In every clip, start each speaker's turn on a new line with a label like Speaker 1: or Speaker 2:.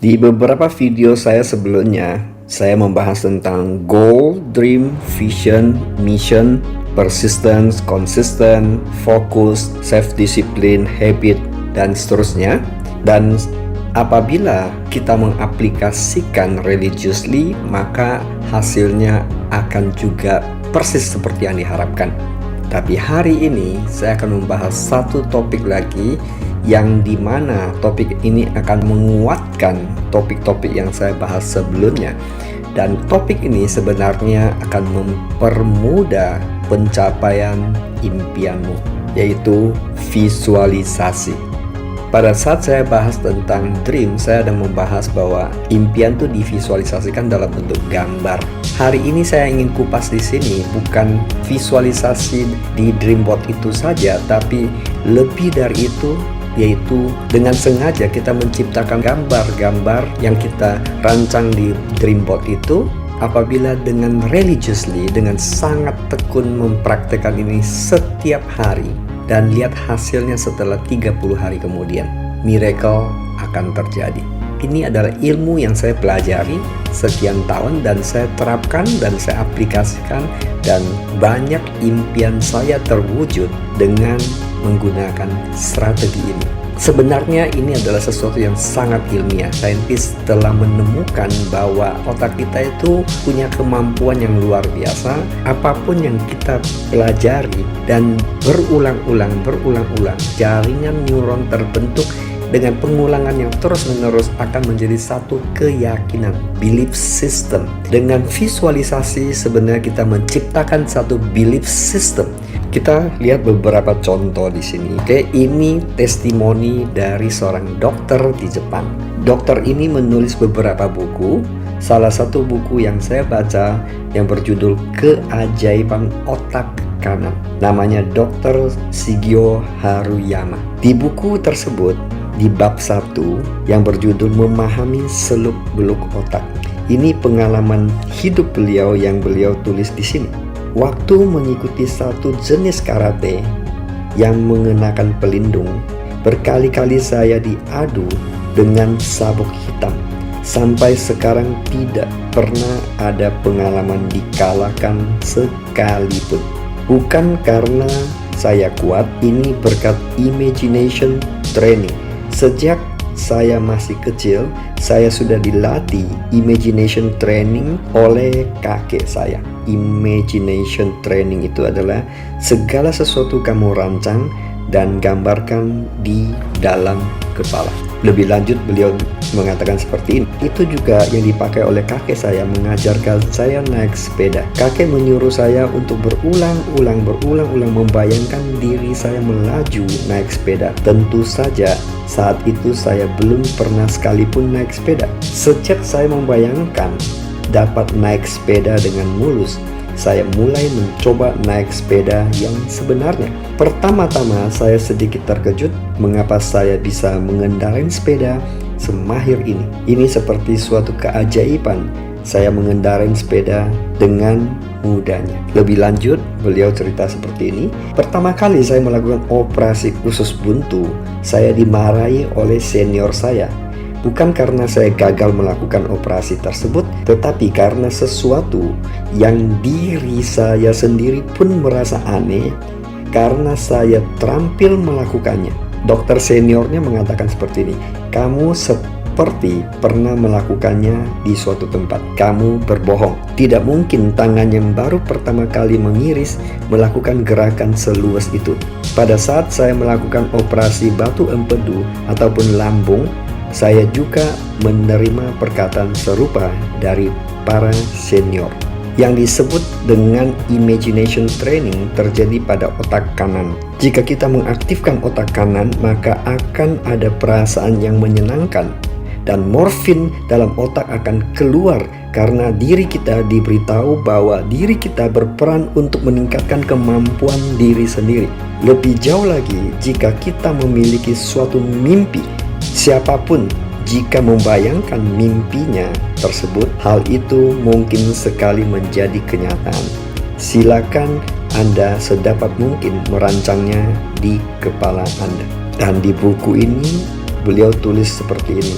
Speaker 1: Di beberapa video saya sebelumnya, saya membahas tentang goal, dream, vision, mission, persistence, consistent, focus, self-discipline, habit, dan seterusnya. Dan apabila kita mengaplikasikan religiously, maka hasilnya akan juga persis seperti yang diharapkan. Tapi hari ini saya akan membahas satu topik lagi, yang dimana topik ini akan menguatkan topik-topik yang saya bahas sebelumnya. Dan topik ini sebenarnya akan mempermudah pencapaian impianmu, yaitu visualisasi. Pada saat saya bahas tentang dream, saya ada membahas bahwa impian itu divisualisasikan dalam bentuk gambar. Hari ini saya ingin kupas di sini bukan visualisasi di dream board itu saja, tapi lebih dari itu, yaitu dengan sengaja kita menciptakan gambar-gambar yang kita rancang di dream board itu. Apabila dengan religiously, dengan sangat tekun mempraktekkan ini setiap hari, dan lihat hasilnya setelah 30 hari kemudian, miracle akan terjadi. Ini adalah ilmu yang saya pelajari sekian tahun dan saya terapkan dan saya aplikasikan, dan banyak impian saya terwujud dengan menggunakan strategi ini. Sebenarnya ini adalah sesuatu yang sangat ilmiah. Saintis telah menemukan bahwa otak kita itu punya kemampuan yang luar biasa. Apapun yang kita pelajari dan berulang-ulang, jaringan neuron terbentuk dengan pengulangan yang terus-menerus akan menjadi satu keyakinan, belief system. Dengan visualisasi sebenarnya kita menciptakan satu belief system. Kita lihat beberapa contoh di sini. Oke, ini testimoni dari seorang dokter di Jepang. Dokter ini menulis beberapa buku. Salah satu buku yang saya baca yang berjudul Keajaiban Otak Kanan. Namanya Dr. Shigeo Haruyama. Di buku tersebut, di bab 1 yang berjudul Memahami Seluk-beluk Otak. Ini pengalaman hidup beliau yang beliau tulis di sini. Waktu mengikuti satu jenis karate yang mengenakan pelindung, berkali-kali saya diadu dengan sabuk hitam. Sampai sekarang tidak pernah ada pengalaman dikalahkan sekalipun. Bukan karena saya kuat, ini berkat imagination training. Sejak saya masih kecil, saya sudah dilatih imagination training oleh kakek saya. Imagination training itu adalah segala sesuatu kamu rancang dan gambarkan di dalam kepala. Lebih lanjut, beliau mengatakan seperti ini. Itu juga yang dipakai oleh kakek saya mengajarkan saya naik sepeda. Kakek menyuruh saya untuk berulang-ulang membayangkan diri saya melaju naik sepeda. Tentu saja saat itu saya belum pernah sekalipun naik sepeda. Sejak saya membayangkan dapat naik sepeda dengan mulus, saya mulai mencoba naik sepeda yang sebenarnya. Pertama-tama saya sedikit terkejut mengapa saya bisa mengendarai sepeda semahir ini. Ini seperti suatu keajaiban. Saya mengendarai sepeda dengan mudahnya. Lebih lanjut, beliau cerita seperti ini. Pertama kali saya melakukan operasi usus buntu, saya dimarahi oleh senior saya. Bukan karena saya gagal melakukan operasi tersebut, tetapi karena sesuatu yang diri saya sendiri pun merasa aneh karena saya terampil melakukannya. Dokter seniornya mengatakan seperti ini, kamu seperti pernah melakukannya di suatu tempat. Kamu berbohong. Tidak mungkin tangan yang baru pertama kali mengiris melakukan gerakan seluas itu. Pada saat saya melakukan operasi batu empedu ataupun lambung, saya juga menerima perkataan serupa dari para senior. Yang disebut dengan imagination training terjadi pada otak kanan. Jika kita mengaktifkan otak kanan, maka akan ada perasaan yang menyenangkan. Dan morfin dalam otak akan keluar karena diri kita diberitahu bahwa diri kita berperan untuk meningkatkan kemampuan diri sendiri. Lebih jauh lagi, jika kita memiliki suatu mimpi, siapapun jika membayangkan mimpinya tersebut, hal itu mungkin sekali menjadi kenyataan. Silakan Anda sedapat mungkin merancangnya di kepala Anda. Dan di buku ini beliau tulis seperti ini.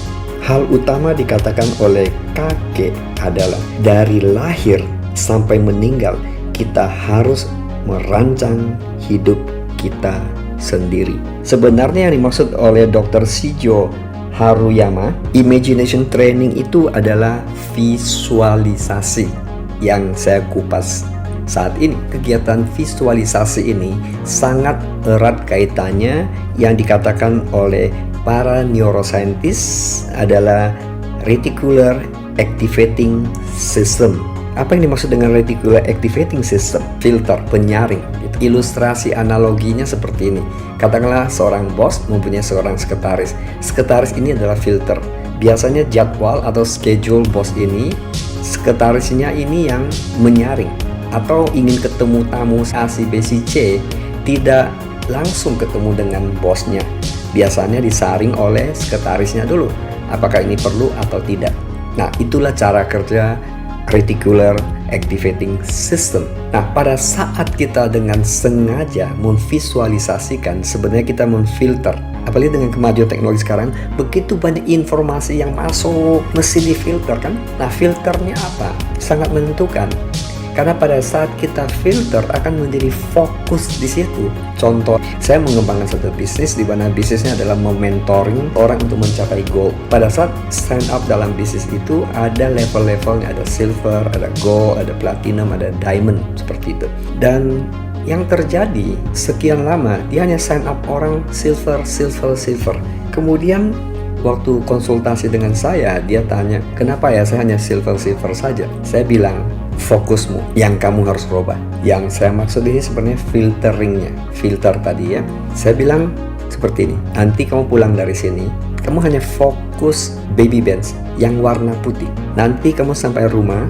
Speaker 1: Hal utama dikatakan oleh kakek adalah dari lahir sampai meninggal kita harus merancang hidup kita sendiri. Sebenarnya yang dimaksud oleh Dr. Shijo Haruyama, imagination training itu adalah visualisasi yang saya kupas saat ini. Kegiatan visualisasi ini sangat erat kaitannya yang dikatakan oleh para neuroscientist adalah reticular activating system. Apa yang dimaksud dengan reticular activating system? Filter, penyaring. Ilustrasi analoginya seperti ini. Katakanlah seorang bos mempunyai seorang sekretaris. Sekretaris ini adalah filter. Biasanya jadwal atau schedule bos ini, sekretarisnya ini yang menyaring. Atau ingin ketemu tamu A, C, B, C, C, tidak langsung ketemu dengan bosnya. Biasanya disaring oleh sekretarisnya dulu, apakah ini perlu atau tidak. Nah, itulah cara kerja reticular activating system. Nah, pada saat kita dengan sengaja memvisualisasikan, sebenarnya kita memfilter. Apalagi dengan kemajuan teknologi sekarang, begitu banyak informasi yang masuk, mesti difilter kan? Nah, filternya apa? Sangat menentukan. Karena pada saat kita filter akan menjadi fokus di situ. Contoh, saya mengembangkan satu bisnis di mana bisnisnya adalah mementoring orang untuk mencapai goal. Pada saat sign up dalam bisnis itu ada level-levelnya, ada silver, ada gold, ada platinum, ada diamond, seperti itu. Dan yang terjadi sekian lama dia hanya sign up orang silver. Kemudian waktu konsultasi dengan saya, dia tanya, kenapa ya saya hanya silver saja? Saya bilang, fokusmu yang kamu harus rubah. Yang saya maksud ini sebenarnya filteringnya, filter tadi ya. Saya bilang seperti ini, nanti kamu pulang dari sini, kamu hanya fokus baby Benz yang warna putih. Nanti kamu sampai rumah,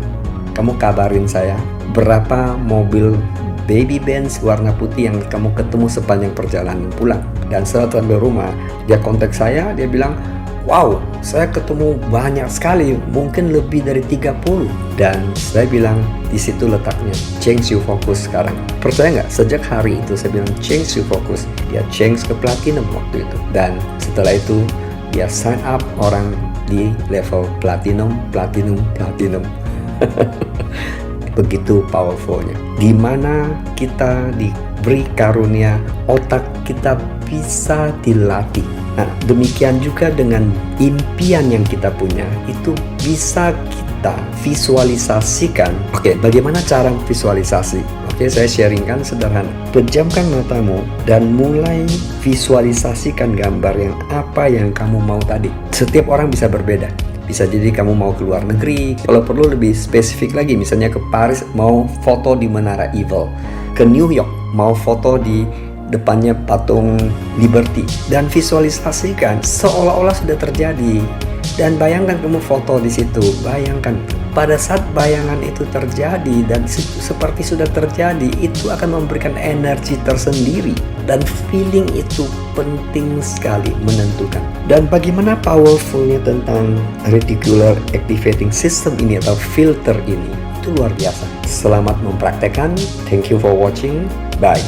Speaker 1: kamu kabarin saya berapa mobil baby Benz warna putih yang kamu ketemu sepanjang perjalanan pulang. Dan setelah sampai rumah, dia kontak saya, dia bilang, wow, saya ketemu banyak sekali, mungkin lebih dari 30. Dan saya bilang, di situ letaknya, change your focus sekarang. Percaya nggak? Sejak hari itu saya bilang, change your focus. Dia change ke platinum waktu itu. Dan setelah itu, dia sign up orang di level platinum. Begitu powerfulnya. Dimana kita diberi karunia, otak kita bisa dilatih. Nah, demikian juga dengan impian yang kita punya, itu bisa kita visualisasikan. Oke, bagaimana cara visualisasi? Oke, saya sharingkan sederhana. Pejamkan matamu dan mulai visualisasikan gambar yang apa yang kamu mau tadi. Setiap orang bisa berbeda. Bisa jadi kamu mau ke luar negeri, kalau perlu lebih spesifik lagi, misalnya ke Paris mau foto di Menara Eiffel, ke New York mau foto di depannya patung Liberty, dan visualisasikan seolah-olah sudah terjadi. Dan bayangkan kamu foto di situ, bayangkan pada saat bayangan itu terjadi dan seperti sudah terjadi, itu akan memberikan energi tersendiri. Dan feeling itu penting sekali menentukan. Dan bagaimana powerfulnya tentang reticular activating system ini atau filter ini, itu luar biasa. Selamat mempraktekkan. Thank you for watching. Bye.